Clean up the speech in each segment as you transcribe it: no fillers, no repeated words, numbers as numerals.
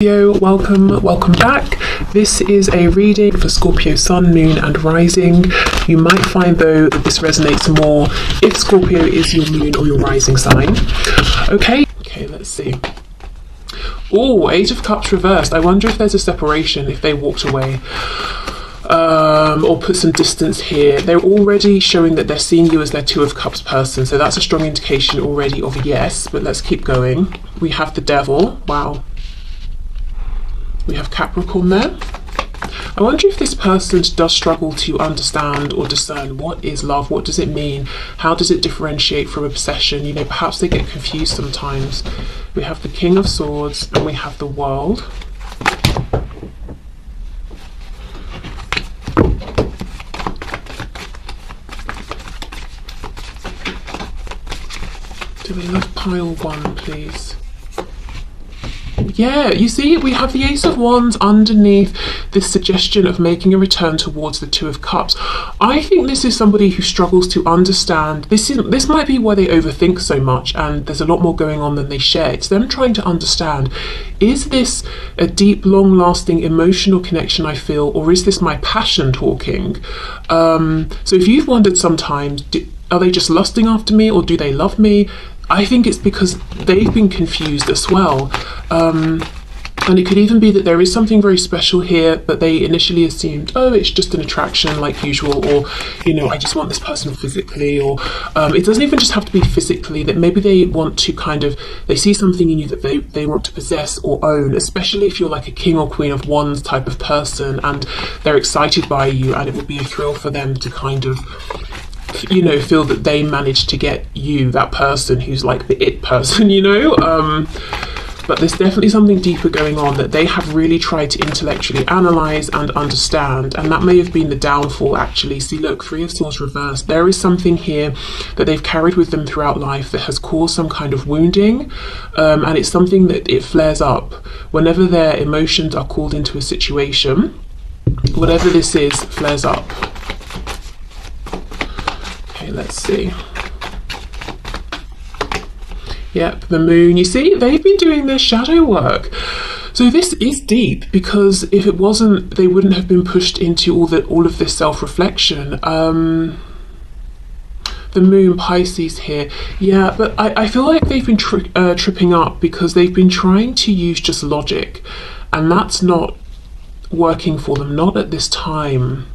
Welcome back. This is a reading for Scorpio Sun, Moon and Rising. You might find though that this resonates more if Scorpio is your moon or your rising sign. Okay, let's see. Oh, Eight of Cups reversed. I wonder if there's a separation, if they walked away or put some distance here. They're already showing that they're seeing you as their Two of Cups person, so that's a strong indication already of yes, but let's keep going. We have the Devil. Wow. We have Capricorn there. I wonder if this person does struggle to understand or discern what is love, what does it mean, how does it differentiate from obsession. You know, perhaps they get confused sometimes. We have the King of Swords and we have the World. Do we love pile one, please? Yeah, you see, we have the Ace of Wands underneath this suggestion of making a return towards the Two of Cups. I think this is somebody who struggles to understand. This might be why they overthink so much, and there's a lot more going on than they share. It's them trying to understand, is this a deep, long-lasting emotional connection I feel, or is this my passion talking? So if you've wondered sometimes, are they just lusting after me, or do they love me? I think it's because they've been confused as well. And it could even be that there is something very special here, but they initially assumed, oh, it's just an attraction like usual, or, you know, I just want this person physically, or it doesn't even just have to be physically, that maybe they want to they see something in you that they want to possess or own, especially if you're like a King or Queen of Wands type of person and they're excited by you, and it would be a thrill for them to you know, feel that they managed to get you, that person who's like the it person, you know. But there's definitely something deeper going on that they have really tried to intellectually analyze and understand, and that may have been the downfall actually. See, look, Three of Swords reversed. There is something here that they've carried with them throughout life that has caused some kind of wounding, and it's something that it flares up whenever their emotions are called into a situation. Whatever this is flares up. Let's see. Yep, the Moon. You see, they've been doing their shadow work. So this is deep, because if it wasn't, they wouldn't have been pushed into all of this self-reflection. The Moon, Pisces here. Yeah, but I feel like they've been tripping up because they've been trying to use just logic, and that's not working for them, not at this time.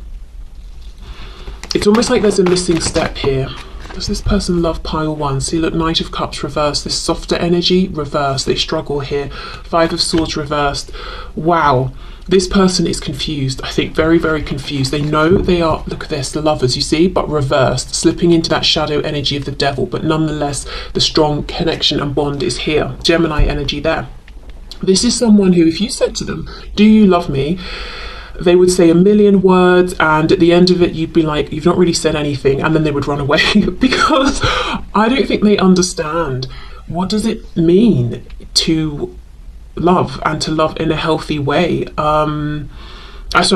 It's almost like there's a missing step here. Does this person love pile one? See, look, Knight of Cups reversed. This softer energy reversed. They struggle here. Five of Swords reversed. Wow. This person is confused. I think very, very confused. They know they are, look at this, the lovers, you see, but reversed, slipping into that shadow energy of the Devil. But nonetheless, the strong connection and bond is here. Gemini energy there. This is someone who, if you said to them, do you love me? They would say a million words, and at the end of it you'd be like, you've not really said anything, and then they would run away because I don't think they understand what does it mean to love, and to love in a healthy way. So I'm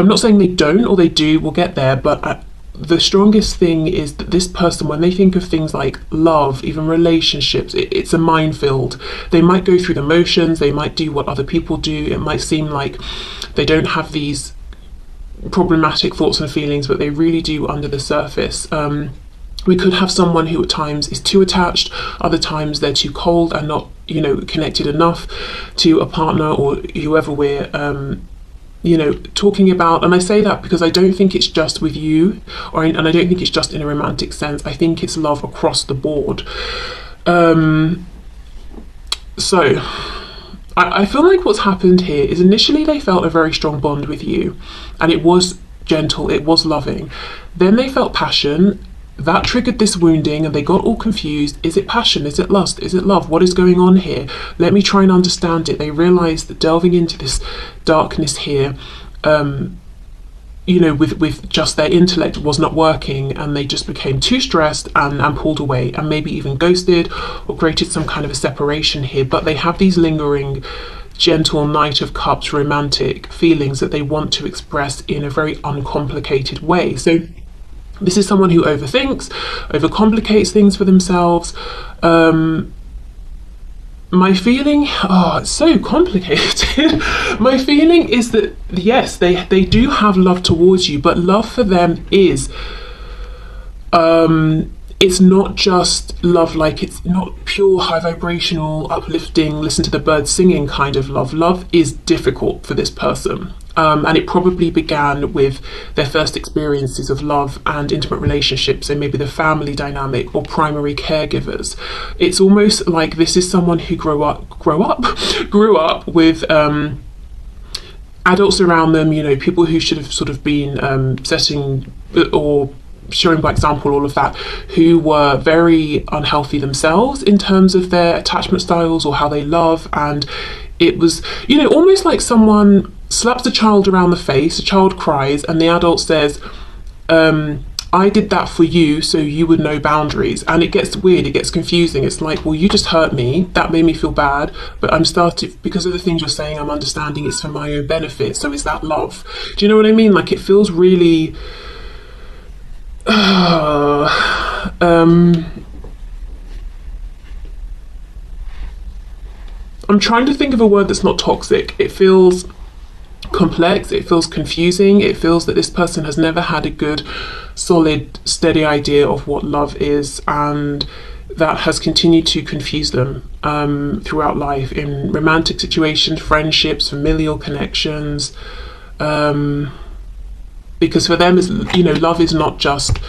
not saying they don't or they do, we'll get there, but the strongest thing is that this person, when they think of things like love, even relationships, it's a minefield. They might go through the motions, they might do what other people do, it might seem like they don't have these problematic thoughts and feelings, but they really do under the surface. We could have someone who at times is too attached, other times they're too cold and not, you know, connected enough to a partner or whoever we're you know, talking about. And I say that because I don't think it's just with you, and I don't think it's just in a romantic sense. I think it's love across the board. So I feel like what's happened here is initially they felt a very strong bond with you, and it was gentle, it was loving. Then they felt passion. That triggered this wounding, and they got all confused. Is it passion? Is it lust? Is it love? What is going on here? Let me try and understand it. They realized that delving into this darkness here, you know, with just their intellect was not working, and they just became too stressed and pulled away, and maybe even ghosted or created some kind of a separation here. But they have these lingering, gentle Knight of Cups romantic feelings that they want to express in a very uncomplicated way. So this is someone who overthinks, overcomplicates things for themselves, my feeling, oh, it's so complicated. My feeling is that yes, they do have love towards you, but love for them is it's not just love, like it's not pure high vibrational, uplifting, listen to the birds singing kind of love. Love is difficult for this person. And it probably began with their first experiences of love and intimate relationships, and maybe the family dynamic or primary caregivers. It's almost like this is someone who grew up with adults around them, you know, people who should have sort of been setting or showing by example, all of that, who were very unhealthy themselves in terms of their attachment styles or how they love. And it was, you know, almost like someone slaps a child around the face, a child cries, and the adult says, I did that for you so you would know boundaries. And it gets weird, it gets confusing. It's like, well, you just hurt me, that made me feel bad, but I'm starting, because of the things you're saying, I'm understanding it's for my own benefit. So is that love? Do you know what I mean? Like, it feels really I'm trying to think of a word that's not toxic. It feels complex, it feels confusing, it feels that this person has never had a good, solid, steady idea of what love is, and that has continued to confuse them throughout life, in romantic situations, friendships, familial connections. Because for them, is, you know, love is not just,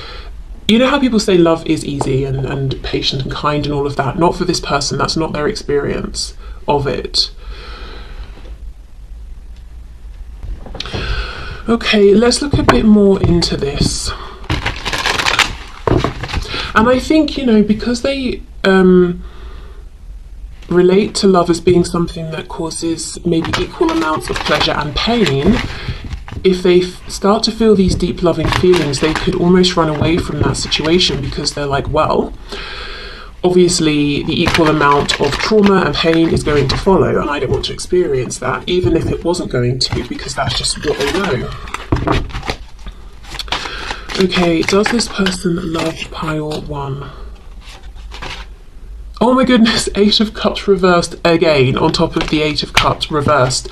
you know how people say love is easy and patient and kind and all of that. Not for this person, that's not their experience of it. Okay, let's look a bit more into this. And I think, you know, because they relate to love as being something that causes maybe equal amounts of pleasure and pain, if they start to feel these deep loving feelings, they could almost run away from that situation, because they're like, well, obviously the equal amount of trauma and pain is going to follow, and I don't want to experience that, even if it wasn't going to, because that's just what they know. Okay, does this person love pile 1? Oh my goodness, 8 of Cups reversed again, on top of the 8 of Cups reversed.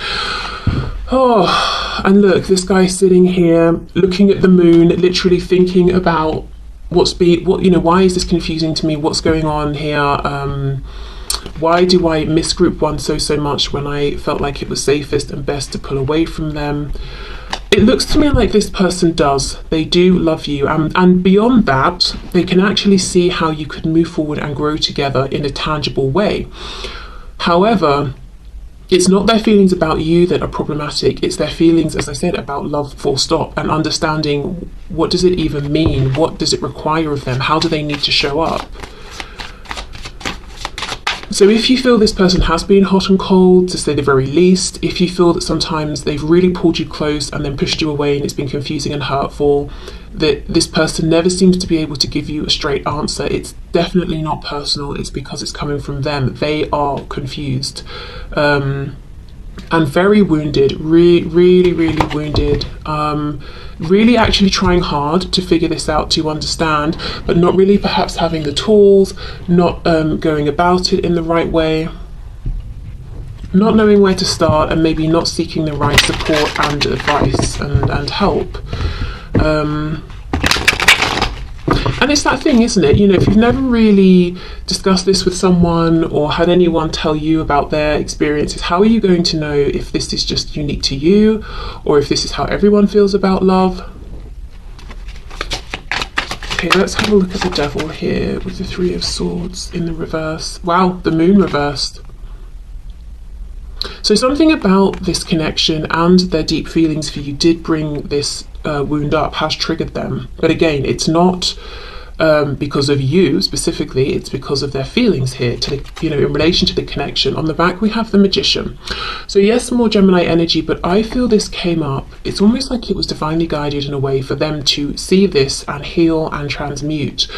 Oh, and look, this guy sitting here looking at the moon, literally thinking about why is this confusing to me? What's going on here? Why do I miss group 1 so much when I felt like it was safest and best to pull away from them? It looks to me like this person does. They do love you. And beyond that, they can actually see how you could move forward and grow together in a tangible way. However, it's not their feelings about you that are problematic. It's their feelings, as I said, about love, full stop, and understanding, what does it even mean? What does it require of them? How do they need to show up? So if you feel this person has been hot and cold, to say the very least, if you feel that sometimes they've really pulled you close and then pushed you away and it's been confusing and hurtful, that this person never seems to be able to give you a straight answer, it's definitely not personal. It's because it's coming from them. They are confused and very wounded, really wounded, really actually trying hard to figure this out, to understand, but not really perhaps having the tools, not going about it in the right way, not knowing where to start, and maybe not seeking the right support and advice and help. And it's that thing, isn't it? You know, if you've never really discussed this with someone or had anyone tell you about their experiences, how are you going to know if this is just unique to you or if this is how everyone feels about love? Okay, let's have a look at the Devil here with the 3 of Swords in the reverse. Wow, the Moon reversed. So something about this connection and their deep feelings for you did bring this wound up, has triggered them. But again, it's not because of you specifically, it's because of their feelings here, to the, you know, in relation to the connection. On the back we have the Magician. So yes, more Gemini energy, but I feel this came up, it's almost like it was divinely guided in a way for them to see this and heal and transmute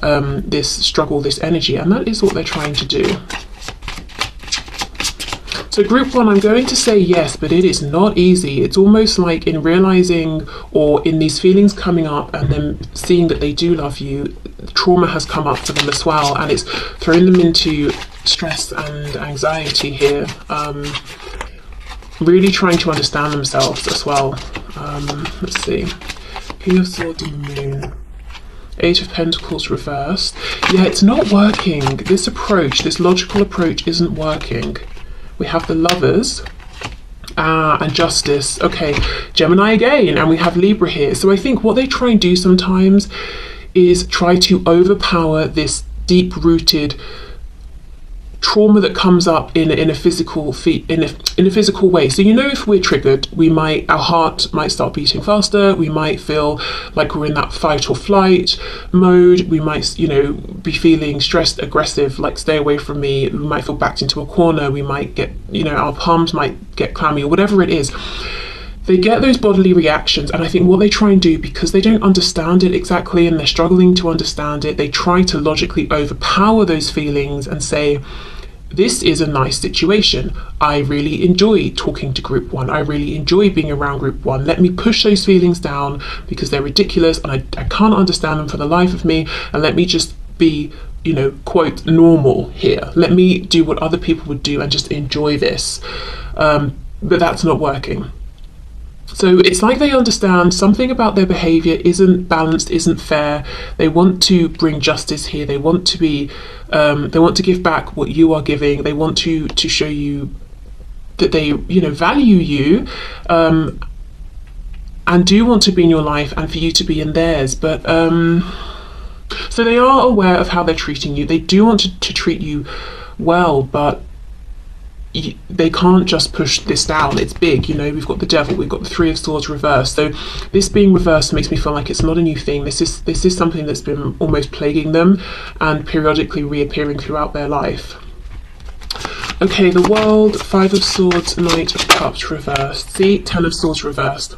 this struggle, this energy, and that is what they're trying to do. So group 1, I'm going to say yes, but it is not easy. It's almost like in realizing, or in these feelings coming up and then seeing that they do love you, trauma has come up for them as well, and it's thrown them into stress and anxiety here. Really trying to understand themselves as well. Let's see. King of Swords and the Moon. Eight of Pentacles reversed. Yeah, it's not working. This approach, this logical approach isn't working. We have the Lovers and Justice. Okay, Gemini again, and we have Libra here. So I think what they try and do sometimes is try to overpower this deep-rooted trauma that comes up in a physical way. So, you know, if we're triggered, our heart might start beating faster, we might feel like we're in that fight or flight mode, we might, you know, be feeling stressed, aggressive, like stay away from me, we might feel backed into a corner, we might get, you know, our palms might get clammy or whatever it is. They get those bodily reactions, and I think what they try and do, because they don't understand it exactly and they're struggling to understand it, they try to logically overpower those feelings and say, this is a nice situation. I really enjoy talking to group one. I really enjoy being around group one. Let me push those feelings down because they're ridiculous and I can't understand them for the life of me. And let me just be, you know, quote, normal here. Let me do what other people would do and just enjoy this. But that's not working. So it's like they understand something about their behavior isn't balanced, isn't fair. They want to bring justice here. They want to be, they want to give back what you are giving. They want to show you that they, you know, value you, and do want to be in your life and for you to be in theirs. But so they are aware of how they're treating you. They do want to treat you well, but they can't just push this down. It's big, you know. We've got the Devil, we've got the Three of Swords reversed. So this being reversed makes me feel like it's not a new thing. This is something that's been almost plaguing them and periodically reappearing throughout their life. Okay, the World, Five of Swords, Knight of Cups reversed. See, Ten of Swords reversed.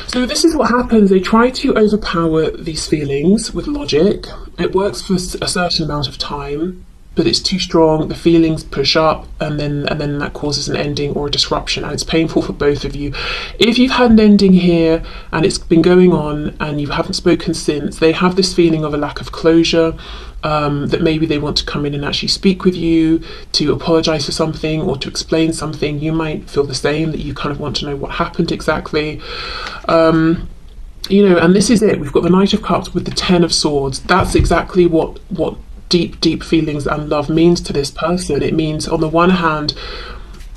So this is what happens. They try to overpower these feelings with logic. It works for a certain amount of time, but it's too strong, the feelings push up, and then that causes an ending or a disruption, and it's painful for both of you. If you've had an ending here and it's been going on and you haven't spoken since, they have this feeling of a lack of closure, that maybe they want to come in and actually speak with you, to apologize for something or to explain something. You might feel the same, that you kind of want to know what happened exactly. You know, and this is it. We've got the Knight of Cups with the Ten of Swords. That's exactly what deep feelings and love means to this person. It means, on the one hand,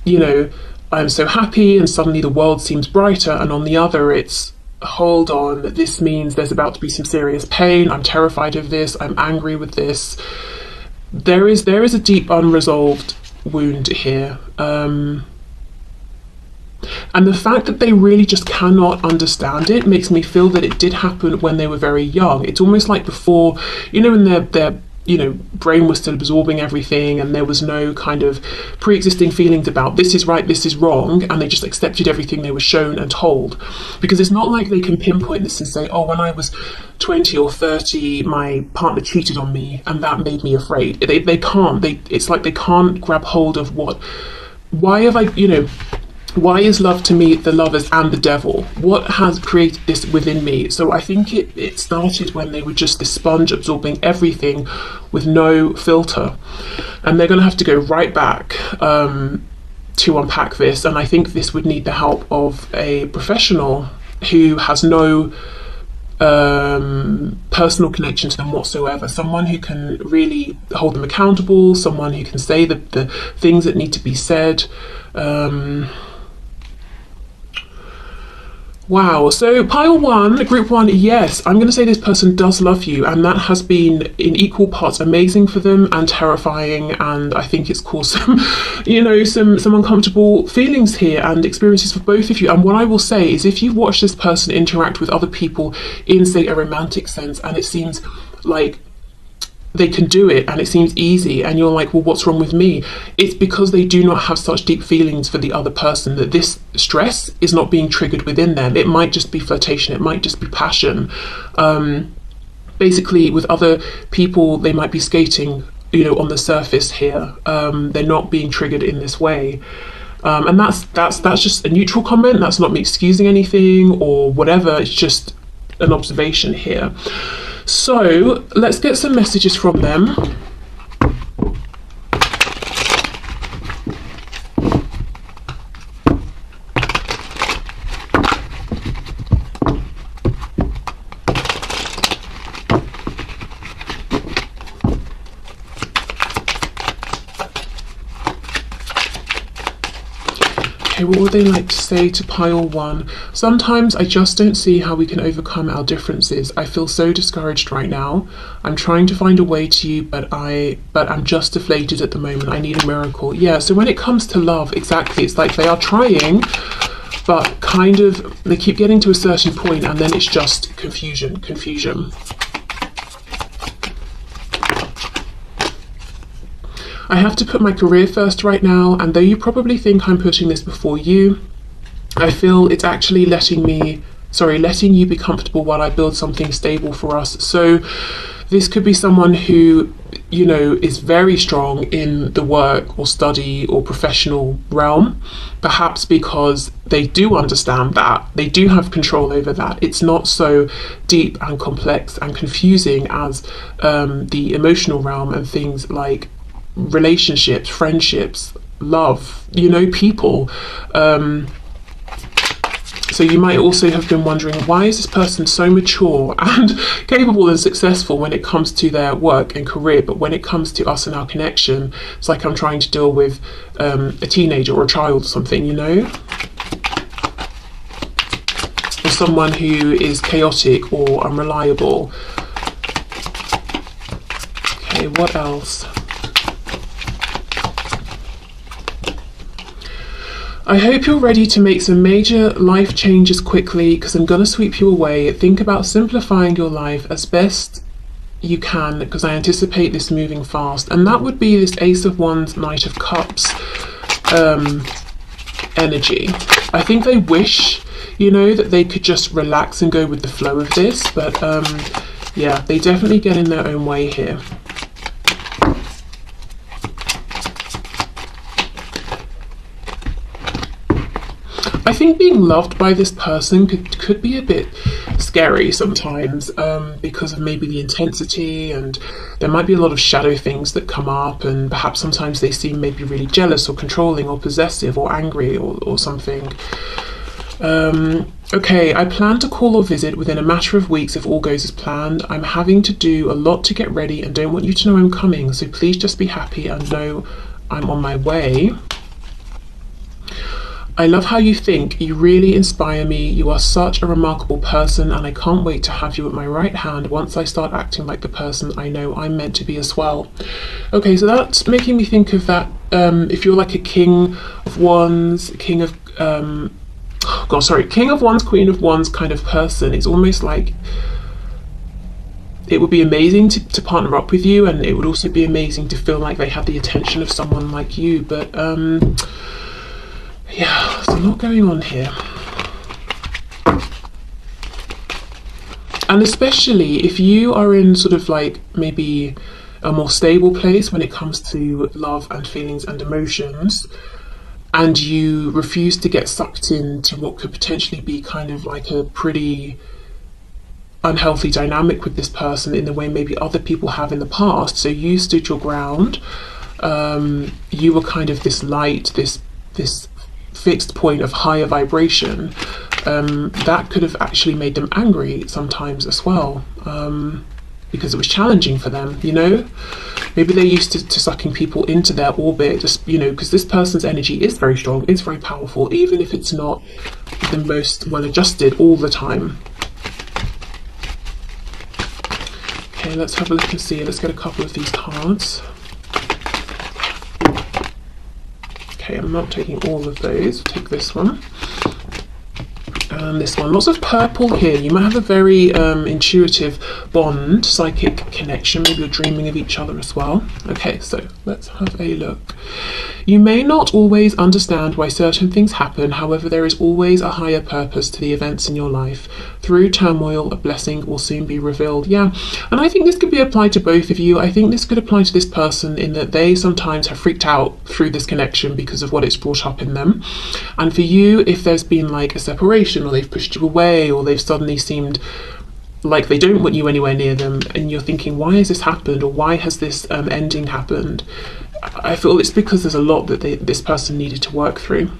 you know, I'm so happy and suddenly the world seems brighter, and on the other it's, hold on, this means there's about to be some serious pain. I'm terrified of this. I'm angry with this. There is a deep unresolved wound here, and the fact that they really just cannot understand it makes me feel that it did happen when they were very young. It's almost like before, you know, when their you know, brain was still absorbing everything and there was no kind of pre-existing feelings about this is right, this is wrong, and they just accepted everything they were shown and told. Because it's not like they can pinpoint this and say, oh, when I was 20 or 30 my partner cheated on me and that made me afraid. They can't. It's like they can't grab hold of why have I, you know, why is love to me the Lovers and the Devil? What has created this within me? So I think it started when they were just this sponge absorbing everything with no filter. And they're going to have to go right back to unpack this. And I think this would need the help of a professional who has no personal connection to them whatsoever. Someone who can really hold them accountable, someone who can say the things that need to be said. Wow, so pile one, group one, yes, I'm going to say this person does love you, and that has been in equal parts amazing for them and terrifying, and I think it's caused some, you know, some uncomfortable feelings here and experiences for both of you. And what I will say is, if you watch this person interact with other people in, say, a romantic sense, and it seems like they can do it and it seems easy, and you're like, well, what's wrong with me? It's because they do not have such deep feelings for the other person, that this stress is not being triggered within them. It might just be flirtation, it might just be passion. Basically, with other people, they might be skating, you know, on the surface here. They're not being triggered in this way. And that's just a neutral comment. That's not me excusing anything or whatever. It's just an observation here. So let's get some messages from them. Okay, what would they like to say to pile 1? Sometimes I just don't see how we can overcome our differences. I feel so discouraged right now. I'm trying to find a way to you, but I'm just deflated at the moment. I need a miracle. Yeah, so when it comes to love, exactly, it's like they are trying, but kind of they keep getting to a certain point and then it's just confusion. I have to put my career first right now, and though you probably think I'm putting this before you, I feel it's actually letting you be comfortable while I build something stable for us. So this could be someone who, you know, is very strong in the work or study or professional realm, perhaps because they do understand that, they do have control over that. It's not so deep and complex and confusing as the emotional realm and things like relationships, friendships, love, you know, people. So you might also have been wondering, why is this person so mature and capable and successful when it comes to their work and career, but when it comes to us and our connection, it's like I'm trying to deal with a teenager or a child or something, you know? Or someone who is chaotic or unreliable. Okay, what else? I hope you're ready to make some major life changes quickly, because I'm going to sweep you away. Think about simplifying your life as best you can, because I anticipate this moving fast. And that would be this Ace of Wands, Knight of Cups energy. I think they wish, you know, that they could just relax and go with the flow of this. But yeah, they definitely get in their own way here. I think being loved by this person could be a bit scary sometimes, because of maybe the intensity, and there might be a lot of shadow things that come up, and perhaps sometimes they seem maybe really jealous or controlling or possessive or angry or something. Okay, I plan to call or visit within a matter of weeks if all goes as planned. I'm having to do a lot to get ready and don't want you to know I'm coming, so please just be happy and know I'm on my way. I love how you think. You really inspire me. You are such a remarkable person, and I can't wait to have you at my right hand once I start acting like the person I know I'm meant to be as well. Okay, so that's making me think of that. If you're like a King of Wands, King of Wands, Queen of Wands kind of person, it's almost like it would be amazing to partner up with you, and it would also be amazing to feel like they have the attention of someone like you. But yeah, there's a lot going on here. And especially if you are in sort of like maybe a more stable place when it comes to love and feelings and emotions, and you refuse to get sucked into what could potentially be kind of like a pretty unhealthy dynamic with this person in the way maybe other people have in the past. So you stood your ground. You were kind of this light, this fixed point of higher vibration. That could have actually made them angry sometimes as well, because it was challenging for them, you know. Maybe they're used to sucking people into their orbit, just, you know, because this person's energy is very strong, is very powerful, even if it's not the most well adjusted all the time. Okay, let's have a look and see. Let's get a couple of these cards. Okay, I'm not taking all of those. I'll take this one. And this one. Lots of purple here. You might have a very intuitive bond, psychic connection. Maybe you're dreaming of each other as well. Okay, so let's have a look. You may not always understand why certain things happen. However, there is always a higher purpose to the events in your life. Through turmoil, a blessing will soon be revealed. Yeah, and I think this could be applied to both of you. I think this could apply to this person in that they sometimes have freaked out through this connection because of what it's brought up in them. And for you, if there's been like a separation, or they've pushed you away, or they've suddenly seemed like they don't want you anywhere near them, and you're thinking, why has this happened, or why has this ending happened? I feel it's because there's a lot that this person needed to work through.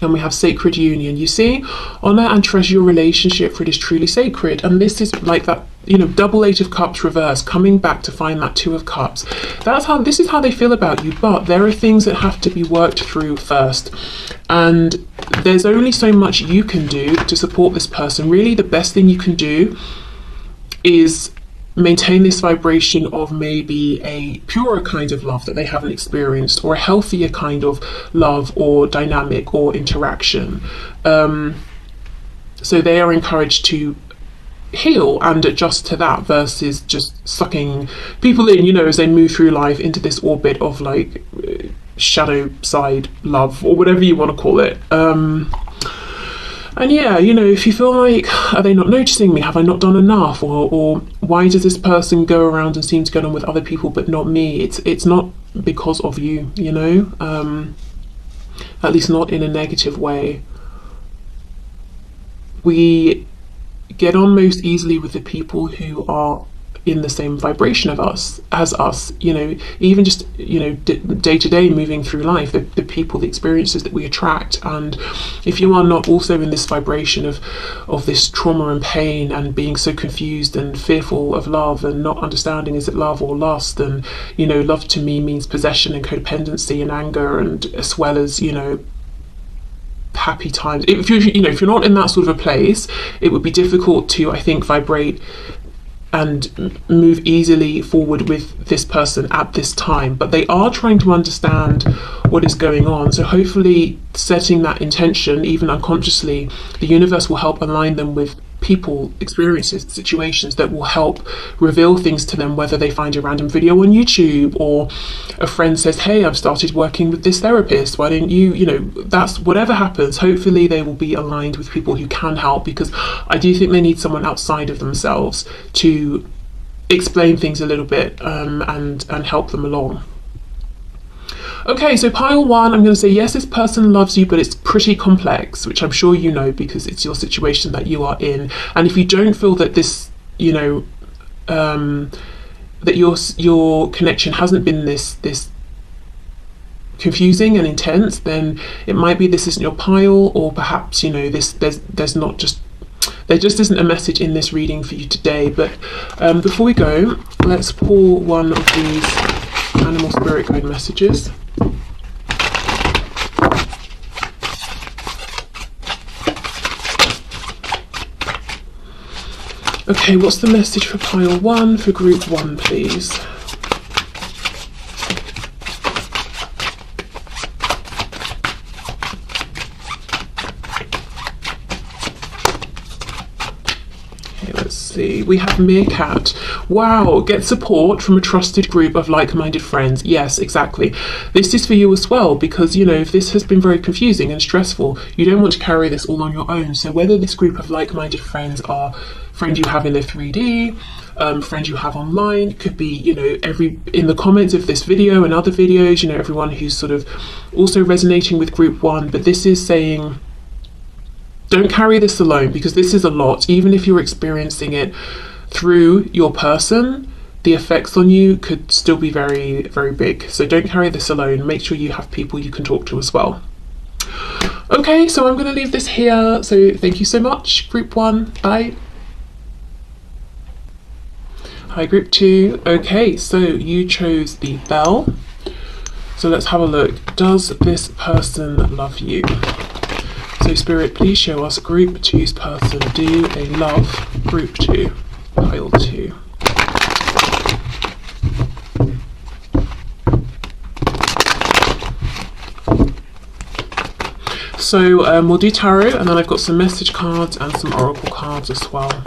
And we have sacred union. You see, honor and treasure your relationship, for it is truly sacred. And this is like that, you know, double Eight of Cups reverse, coming back to find that Two of Cups. This is how they feel about you, but there are things that have to be worked through first. And there's only so much you can do to support this person. Really, the best thing you can do is maintain this vibration of maybe a purer kind of love that they haven't experienced, or a healthier kind of love or dynamic or interaction. So they are encouraged to heal and adjust to that, versus just sucking people in, you know, as they move through life into this orbit of like shadow side love, or whatever you want to call it. And yeah, you know, if you feel like, are they not noticing me? Have I not done enough? Or why does this person go around and seem to get on with other people but not me? It's not because of you, you know, at least not in a negative way. We get on most easily with the people who are in the same vibration of us as us, you know, even just, you know, day to day moving through life, the people, the experiences that we attract. And if you are not also in this vibration of this trauma and pain, and being so confused and fearful of love, and not understanding, is it love or lust? And, you know, love to me means possession and codependency and anger, and as well as, you know, happy times. If you, you know, if you're not in that sort of a place, it would be difficult to, I think, vibrate and move easily forward with this person at this time. But they are trying to understand what is going on. So hopefully setting that intention, even unconsciously, the universe will help align them with people, experiences, situations that will help reveal things to them, whether they find a random video on YouTube, or a friend says, hey, I've started working with this therapist, why don't you, you know, that's whatever happens. Hopefully they will be aligned with people who can help, because I do think they need someone outside of themselves to explain things a little bit, and help them along. Okay, so pile one, I'm going to say, yes, this person loves you, but it's pretty complex, which I'm sure you know, because it's your situation that you are in. And if you don't feel that this, you know, that your connection hasn't been this confusing and intense, then it might be this isn't your pile, or perhaps, you know, there's not just, there just isn't a message in this reading for you today. But before we go, let's pull one of these animal spirit guide messages. Okay, what's the message for pile one, for group one, please? Let's see, we have Meerkat. Wow, get support from a trusted group of like-minded friends. Yes, exactly. This is for you as well, because, you know, if this has been very confusing and stressful, you don't want to carry this all on your own. So whether this group of like-minded friends are friends you have in the 3D, friends you have online, could be, you know, in the comments of this video and other videos, you know, everyone who's sort of also resonating with group one. But this is saying, don't carry this alone, because this is a lot. Even if you're experiencing it through your person, the effects on you could still be very, very big. So don't carry this alone. Make sure you have people you can talk to as well. Okay, so I'm going to leave this here. So thank you so much, group one. Bye. Hi, group two. Okay, so you chose the bell. So let's have a look. Does this person love you? So Spirit, please show us group two's person. Do they love group two? Pile two. So we'll do tarot, and then I've got some message cards and some oracle cards as well.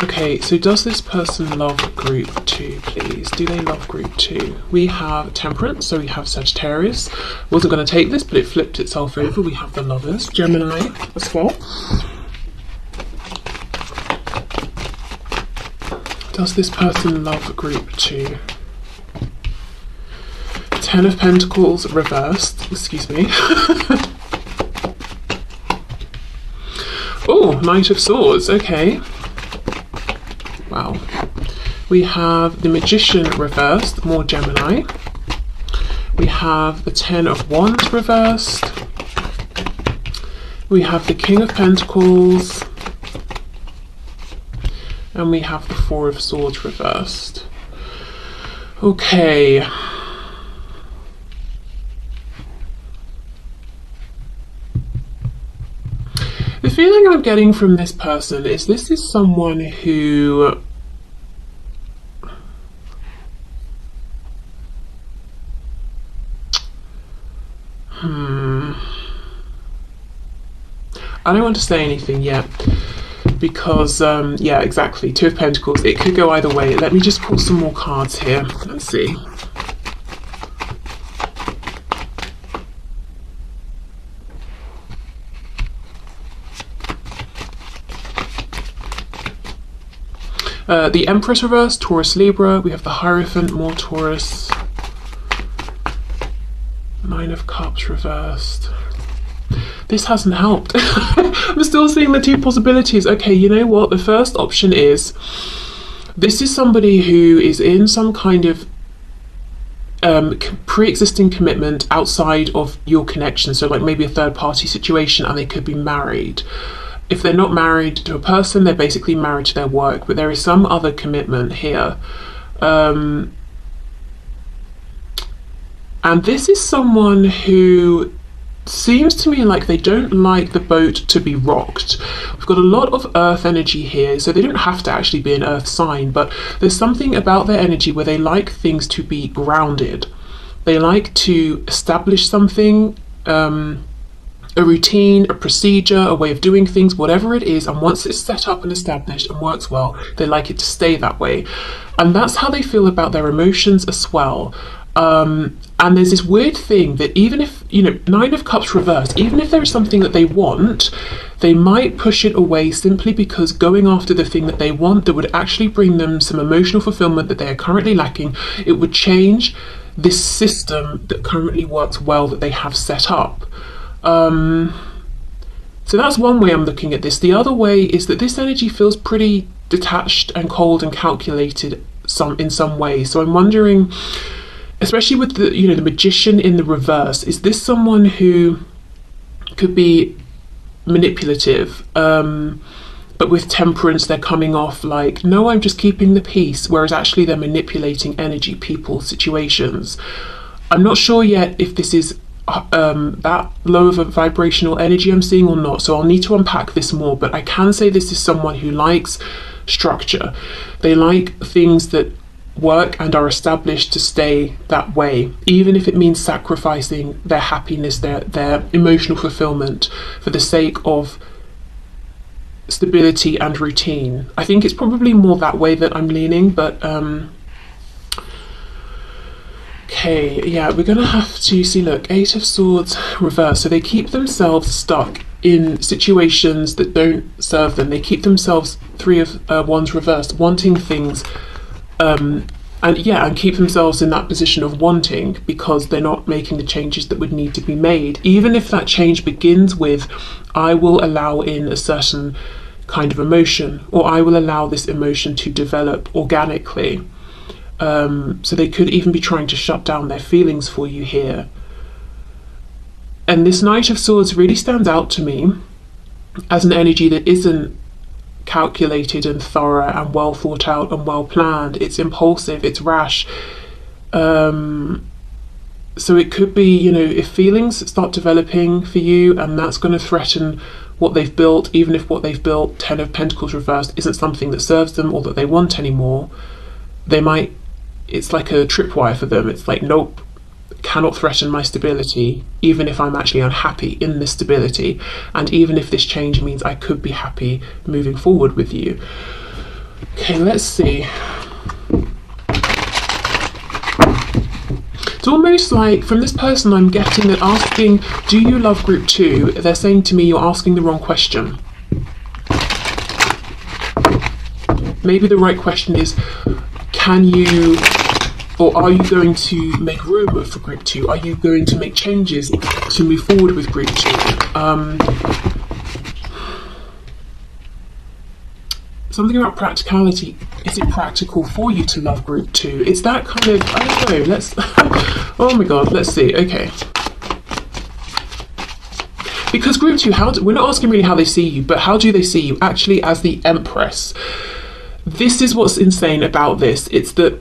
Okay, so does this person love group two, please? Do they love group two? We have Temperance, so we have Sagittarius. Wasn't going to take this, but it flipped itself over. We have the Lovers, Gemini as well. Does this person love group two? Ten of Pentacles reversed, excuse me. Oh, Knight of Swords, okay. Wow. We have the Magician reversed, more Gemini. We have the Ten of Wands reversed. We have the King of Pentacles. And we have the Four of Swords reversed. Okay. The feeling I'm getting from this person is this is someone who I don't want to say anything yet because, yeah, exactly. Two of Pentacles. It could go either way. Let me just pull some more cards here. Let's see. The Empress reversed, Taurus Libra. We have the Hierophant, more Taurus. Nine of Cups reversed. This hasn't helped. I'm still seeing the two possibilities. Okay, you know what? The first option is this is somebody who is in some kind of pre-existing commitment outside of your connection. So like maybe a third party situation, and they could be married. If they're not married to a person, they're basically married to their work, but there is some other commitment here. And this is someone who seems to me like they don't like the boat to be rocked. We've got a lot of earth energy here, so they don't have to actually be an earth sign, but there's something about their energy where they like things to be grounded. They like to establish something, a routine, a procedure, a way of doing things, whatever it is, and once it's set up and established and works well, they like it to stay that way. And that's how they feel about their emotions as well. And there's this weird thing that even if, you know, Nine of Cups reversed, even if there is something that they want, they might push it away simply because going after the thing that they want that would actually bring them some emotional fulfillment that they are currently lacking, it would change this system that currently works well that they have set up. So that's one way I'm looking at this. The other way is that this energy feels pretty detached and cold and calculated in some ways. So I'm wondering, especially with the, you know, the Magician in the reverse, is this someone who could be manipulative, but with Temperance they're coming off like, no, I'm just keeping the peace, whereas actually they're manipulating energy, people, situations. I'm not sure yet if this is that low of a vibrational energy I'm seeing or not, so I'll need to unpack this more, but I can say this is someone who likes structure. They like things that work and are established to stay that way, even if it means sacrificing their happiness, their emotional fulfillment for the sake of stability and routine. I think it's probably more that way that I'm leaning, but okay, yeah, we're gonna have to see, look, Eight of Swords reverse. So they keep themselves stuck in situations that don't serve them. They keep themselves, Three of Wands reversed, wanting things, and keep themselves in that position of wanting because they're not making the changes that would need to be made. Even if that change begins with, I will allow in a certain kind of emotion, or I will allow this emotion to develop organically. So they could even be trying to shut down their feelings for you here. And this Knight of Swords really stands out to me as an energy that isn't calculated and thorough and well thought out and well planned. It's impulsive, it's rash. So it could be, you know, if feelings start developing for you and that's going to threaten what they've built, even if what they've built, Ten of Pentacles reversed, isn't something that serves them or that they want anymore, they might, it's like a tripwire for them. It's like, nope, cannot threaten my stability, even if I'm actually unhappy in this stability, and even if this change means I could be happy moving forward with you. Okay, let's see. It's almost like from this person I'm getting that asking, do you love group 2? They're saying to me, you're asking the wrong question. Maybe the right question is, can you, or are you going to make room for group 2? Are you going to make changes to move forward with group 2? Something about practicality. Is it practical for you to love group 2? It's that kind of, I don't know, let's, oh my god, let's see, okay. Because group 2, we're not asking really how they see you, but how do they see you actually as the Empress? This is what's insane about this. It's that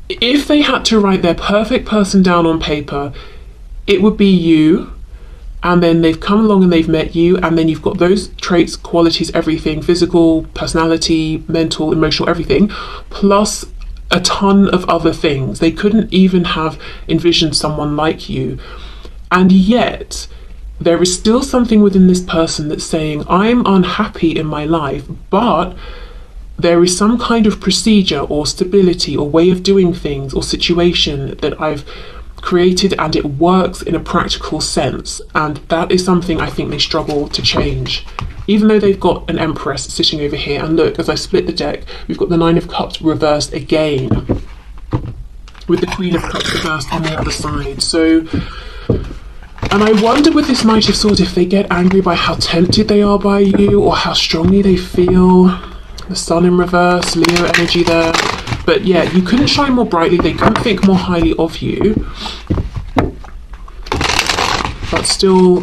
if they had to write their perfect person down on paper, it would be you, and then they've come along and they've met you, and then you've got those traits, qualities, everything, physical, personality, mental, emotional, everything, plus a ton of other things. They couldn't even have envisioned someone like you. And yet, there is still something within this person that's saying, I'm unhappy in my life, but there is some kind of procedure or stability or way of doing things or situation that I've created, and it works in a practical sense. And that is something I think they struggle to change. Even though they've got an Empress sitting over here, and look, as I split the deck, we've got the Nine of Cups reversed again, with the Queen of Cups reversed on the other side. So, and I wonder with this Knight of Swords if they get angry by how tempted they are by you, or how strongly they feel. The Sun in reverse, Leo energy there. But yeah, you couldn't shine more brightly, they couldn't think more highly of you. But still,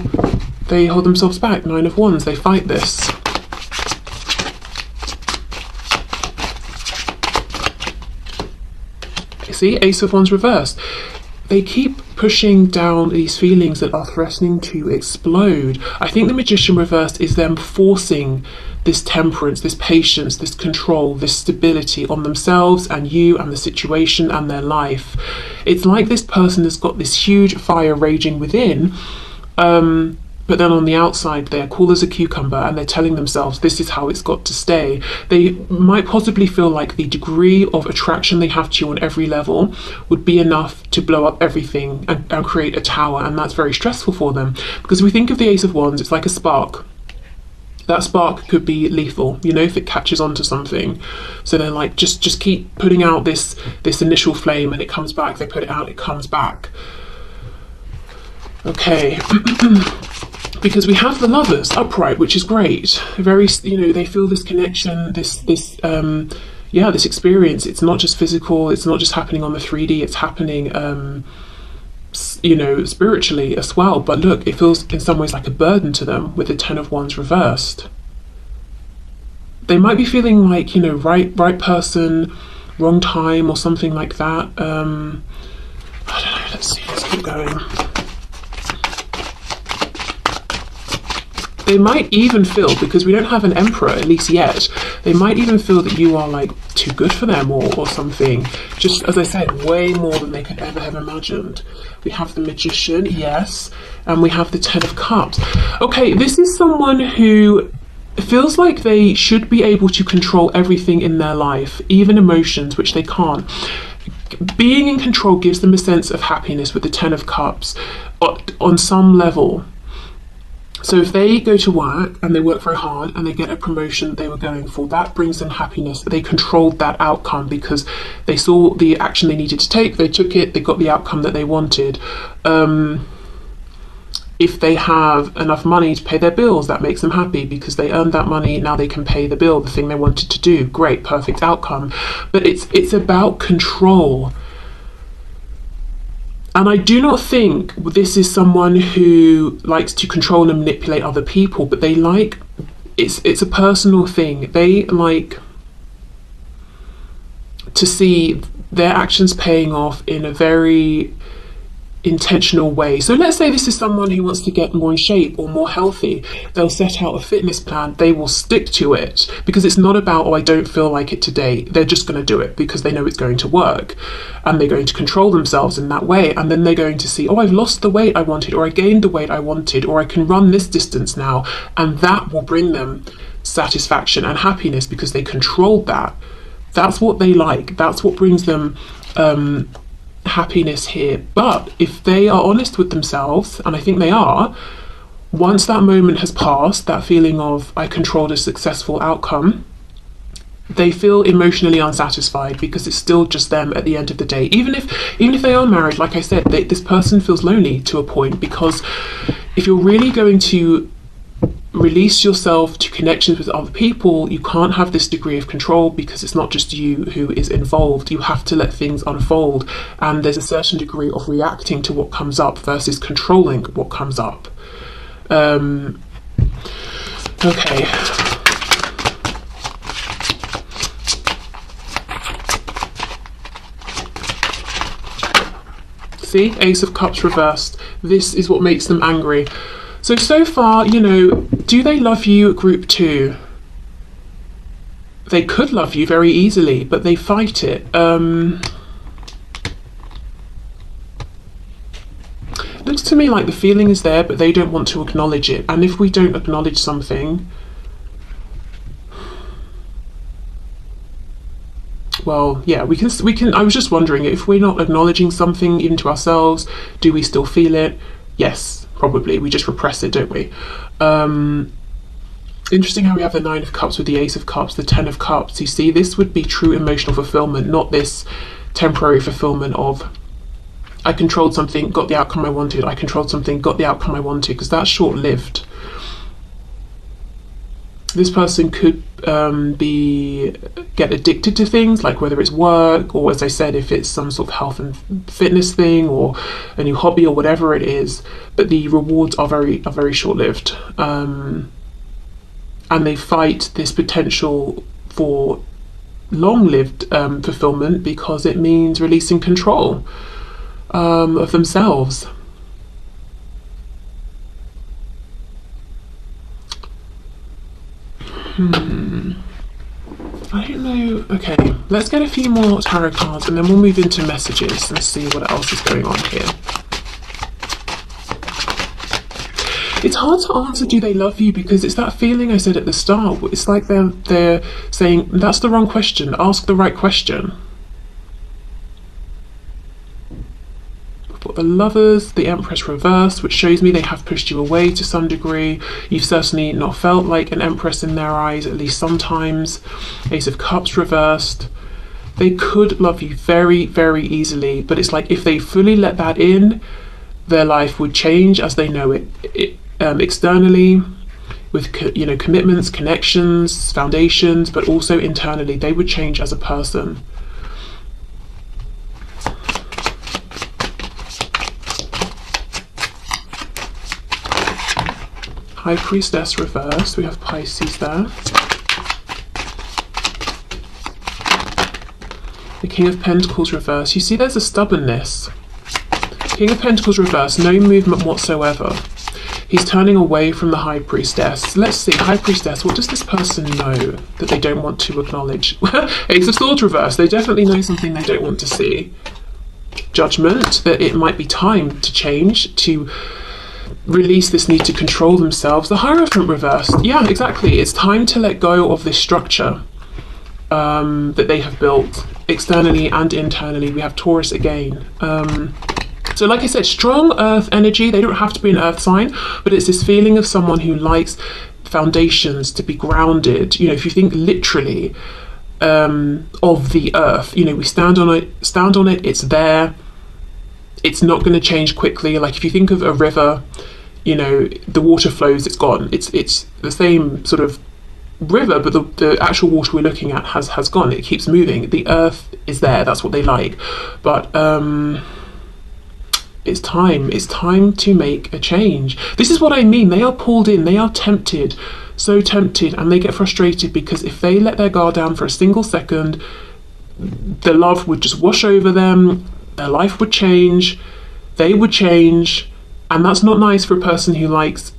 they hold themselves back. Nine of Wands, they fight this. See, Ace of Wands reversed. They keep pushing down these feelings that are threatening to explode. I think the Magician reversed is them forcing this temperance, this patience, this control, this stability on themselves and you and the situation and their life. It's like this person has got this huge fire raging within, but then on the outside they're cool as a cucumber, and they're telling themselves this is how it's got to stay. They might possibly feel like the degree of attraction they have to you on every level would be enough to blow up everything and create a tower, and that's very stressful for them. Because if we think of the Ace of Wands, it's like a spark. That spark could be lethal, you know, if it catches onto something. So they're like, just keep putting out this initial flame, and it comes back. They put it out, it comes back. Okay. Because we have the Lovers upright, which is great. Very, you know, they feel this connection, this experience. It's not just physical, it's not just happening on the 3D, it's happening, you know, spiritually as well. But look, it feels in some ways like a burden to them with the Ten of Wands reversed. They might be feeling like, you know, right person, wrong time, or something like that. I don't know, let's see, let's keep going. They might even feel, because we don't have an Emperor, at least yet, they might even feel that you are like too good for them or something. Just as I said, way more than they could ever have imagined. We have the Magician, yes, and we have the Ten of Cups. Okay, this is someone who feels like they should be able to control everything in their life, even emotions, which they can't. Being in control gives them a sense of happiness with the Ten of Cups on some level. So if they go to work and they work very hard and they get a promotion that they were going for, that brings them happiness. They controlled that outcome because they saw the action they needed to take, they took it, they got the outcome that they wanted. If they have enough money to pay their bills, that makes them happy because they earned that money, now they can pay the bill, the thing they wanted to do. Great, perfect outcome. But it's about control. And I do not think this is someone who likes to control and manipulate other people, but they like, it's a personal thing. They like to see their actions paying off in a very intentional way. So let's say this is someone who wants to get more in shape or more healthy. They'll set out a fitness plan, they will stick to it because it's not about, oh, I don't feel like it today. They're just going to do it because they know it's going to work, and they're going to control themselves in that way. And then they're going to see, oh, I've lost the weight I wanted, or I gained the weight I wanted, or I can run this distance now, and that will bring them satisfaction and happiness because they controlled that. That's what they like. That's what brings them happiness here. But if they are honest with themselves, and I think they are, once that moment has passed, that feeling of I controlled a successful outcome, they feel emotionally unsatisfied because it's still just them at the end of the day. Even if they are married, like I said, this person feels lonely to a point, because if you're really going to release yourself to connections with other people, you can't have this degree of control because it's not just you who is involved. You have to let things unfold, and there's a certain degree of reacting to what comes up versus controlling what comes up. Okay. See, Ace of Cups reversed. This is what makes them angry. So far, you know, do they love you, group 2? They could love you very easily, but they fight it. Looks to me like the feeling is there, but they don't want to acknowledge it. And if we don't acknowledge something, well, yeah, we can. I was just wondering, if we're not acknowledging something even to ourselves, do we still feel it? Yes, probably. We just repress it, don't we? Interesting how we have the 9 of Cups with the Ace of Cups, the 10 of Cups. You see, this would be true emotional fulfillment, not this temporary fulfillment of, I controlled something, got the outcome I wanted. I controlled something, got the outcome I wanted, because that's short-lived. This person could get addicted to things, like whether it's work, or as I said, if it's some sort of health and fitness thing, or a new hobby, or whatever it is. But the rewards are very short-lived, and they fight this potential for long-lived fulfillment, because it means releasing control of themselves. I don't know. Okay, let's get a few more tarot cards and then we'll move into messages and see what else is going on here. It's hard to answer, do they love you, because it's that feeling I said at the start. It's like they're saying, that's the wrong question, ask the right question. We've got the Lovers, the Empress reversed, which shows me they have pushed you away to some degree. You've certainly not felt like an Empress in their eyes, at least sometimes. Ace of Cups reversed. They could love you very, very easily, but it's like if they fully let that in, their life would change as they know it. Externally, with commitments, connections, foundations, but also internally, they would change as a person. High Priestess reversed. We have Pisces there. The King of Pentacles reversed. You see, there's a stubbornness. King of Pentacles reversed. No movement whatsoever. He's turning away from the High Priestess. Let's see, High Priestess, what does this person know that they don't want to acknowledge? Ace of Swords reversed. They definitely know something they don't want to see. Judgment, that it might be time to change, to release this need to control themselves. The Hierophant reversed. Yeah, exactly. It's time to let go of this structure that they have built externally and internally. We have Taurus again. So like I said, strong earth energy. They don't have to be an earth sign, but it's this feeling of someone who likes foundations, to be grounded. You know, if you think literally of the earth, you know, we stand on it, it's there. It's not going to change quickly. Like if you think of a river, you know, the water flows, it's gone. It's the same sort of river, but the actual water we're looking at has gone. It keeps moving. The earth is there. That's what they like. But it's time to make a change. This is what I mean. They are pulled in, they are tempted, so tempted, and they get frustrated because if they let their guard down for a single second, the love would just wash over them, their life would change, they would change, and that's not nice for a person who likes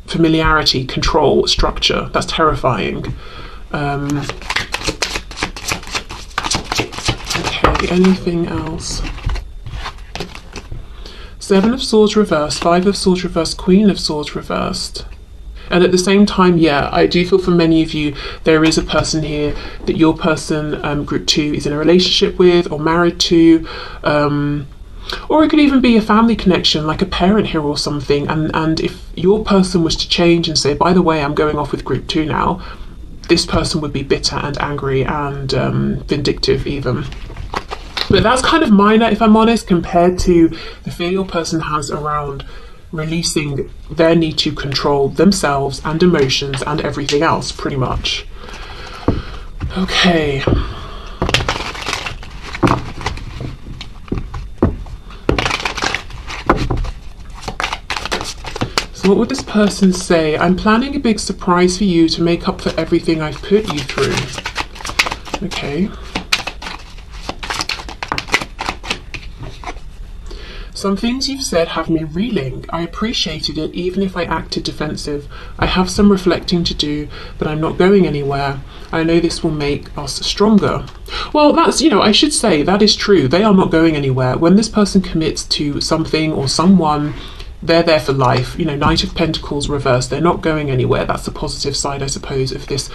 familiarity, control, structure. That's terrifying. Okay, anything else? Seven of Swords reversed, Five of Swords reversed, Queen of Swords reversed. And at the same time, yeah, I do feel for many of you, there is a person here that your person, group 2, is in a relationship with or married to. Or it could even be a family connection, like a parent here or something. And if your person was to change and say, by the way, I'm going off with group 2 now, this person would be bitter and angry and vindictive even. But that's kind of minor, if I'm honest, compared to the fear your person has around releasing their need to control themselves and emotions and everything else, pretty much. Okay. So what would this person say? I'm planning a big surprise for you to make up for everything I've put you through. Okay. Some things you've said have me reeling. I appreciated it even if I acted defensive. I have some reflecting to do, but I'm not going anywhere. I know this will make us stronger. Well, that's, I should say that is true. They are not going anywhere. When this person commits to something or someone, they're there for life. Knight of Pentacles reversed. They're not going anywhere. That's the positive side, I suppose, of this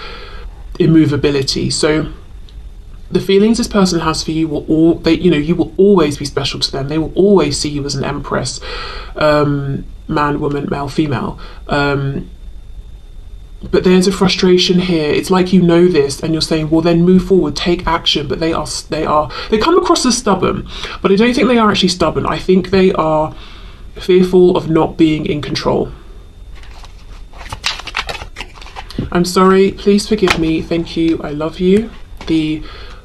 immovability. So the feelings this person has for you you will always be special to them. They will always see you as an empress, man, woman, male, female. But there's a frustration here. It's like this and you're saying, well, then move forward, take action. But they come across as stubborn, but I don't think they are actually stubborn. I think they are fearful of not being in control. I'm sorry, please forgive me, thank you, I love you. The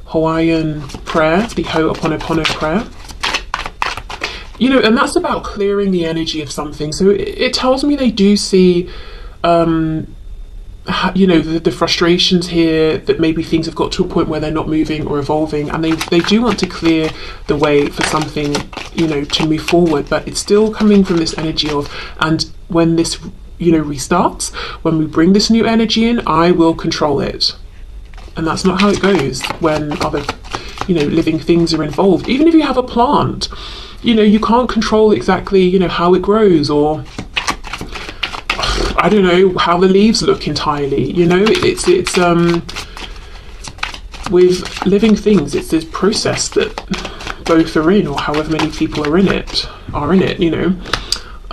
Hawaiian prayer, the Ho'oponopono prayer. And that's about clearing the energy of something. So it tells me they do see, the frustrations here, that maybe things have got to a point where they're not moving or evolving, and they do want to clear the way for something, to move forward. But it's still coming from this energy of, and when this, restarts, when we bring this new energy in, I will control it. And that's not how it goes when other, living things are involved. Even if you have a plant, you can't control exactly, how it grows, or I don't know, how the leaves look entirely. It's with living things, it's this process that both are in, or however many people are in it.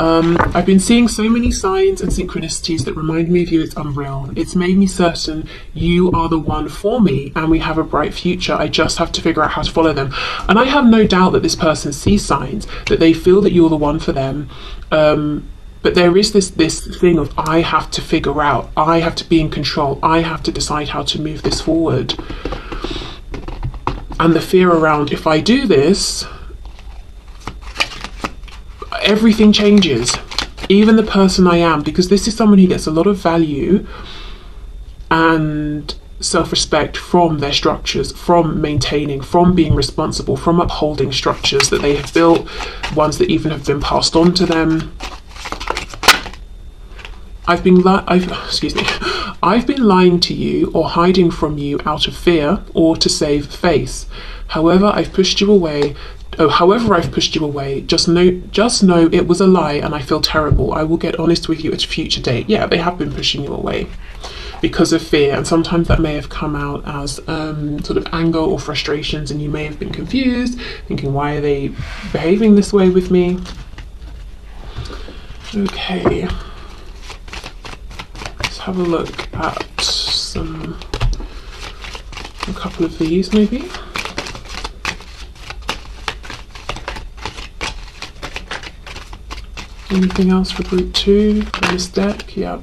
I've been seeing so many signs and synchronicities that remind me of you. It's unreal. It's made me certain you are the one for me and we have a bright future. I just have to figure out how to follow them. And I have no doubt that this person sees signs, that they feel that you're the one for them. But there is this thing of, I have to figure out, I have to be in control, I have to decide how to move this forward. And the fear around, if I do this, everything changes, even the person I am, because this is someone who gets a lot of value and self-respect from their structures, from maintaining, from being responsible, from upholding structures that they have built, ones that even have been passed on to them. I've been lying to you or hiding from you out of fear or to save face. However, I've pushed you away, just know it was a lie and I feel terrible. I will get honest with you at a future date. Yeah, they have been pushing you away because of fear, and sometimes that may have come out as sort of anger or frustrations, and you may have been confused, thinking, why are they behaving this way with me? Okay, let's have a look at a couple of these maybe. Anything else for group 2 from this deck? Yeah.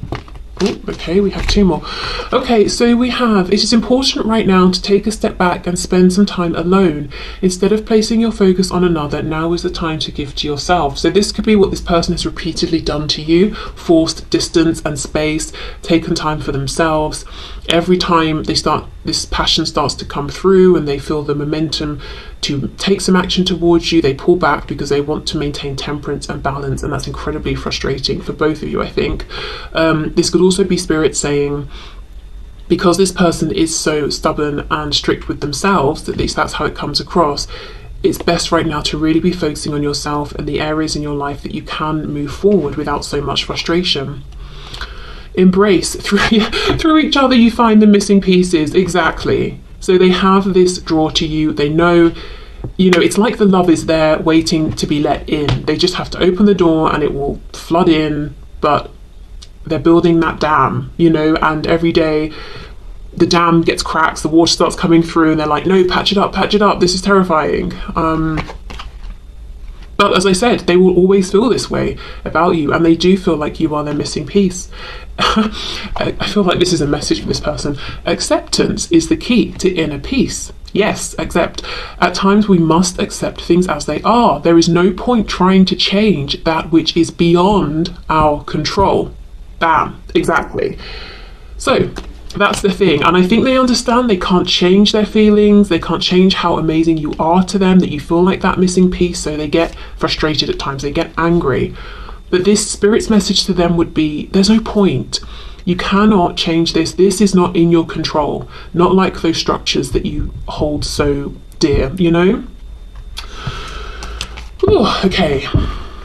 Oh, okay, we have 2 more. Okay, so we have, it is important right now to take a step back and spend some time alone. Instead of placing your focus on another, now is the time to give to yourself. So this could be what this person has repeatedly done to you, forced distance and space, taken time for themselves. Every time this passion starts to come through and they feel the momentum to take some action towards you, they pull back because they want to maintain temperance and balance, and that's incredibly frustrating for both of you, I think. This could also be spirit saying, because this person is so stubborn and strict with themselves, at least that's how it comes across, it's best right now to really be focusing on yourself and the areas in your life that you can move forward without so much frustration. Embrace, through each other you find the missing pieces. Exactly. So they have this draw to you. They know, it's like the love is there waiting to be let in. They just have to open the door and it will flood in, but they're building that dam, and every day the dam gets cracks, the water starts coming through, and they're like, no, patch it up, this is terrifying. But as I said, they will always feel this way about you, and they do feel like you are their missing piece. I feel like this is a message for this person. Acceptance is the key to inner peace. Yes, accept. At times we must accept things as they are. There is no point trying to change that which is beyond our control. Bam, exactly. So That's the thing. And I think they understand they can't change their feelings, they can't change how amazing you are to them, that you feel like that missing piece, so they get frustrated at times, they get angry. But this spirit's message to them would be, there's no point. You cannot change this. This is not in your control. Not like those structures that you hold so dear, you know? Ooh, okay,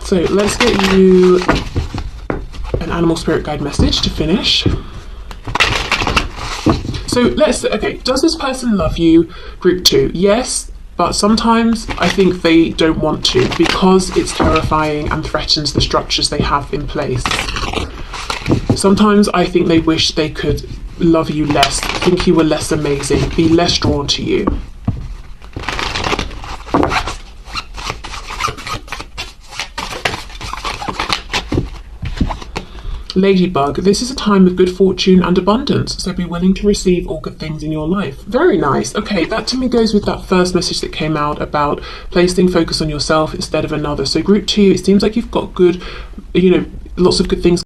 so let's get you an animal spirit guide message to finish. So okay, does this person love you? Group 2, yes, but sometimes I think they don't want to because it's terrifying and threatens the structures they have in place. Sometimes I think they wish they could love you less, think you were less amazing, be less drawn to you. Ladybug, this is a time of good fortune and abundance, so be willing to receive all good things in your life. Very nice. Okay, that to me goes with that first message that came out about placing focus on yourself instead of another. So group 2, it seems like you've got good, lots of good things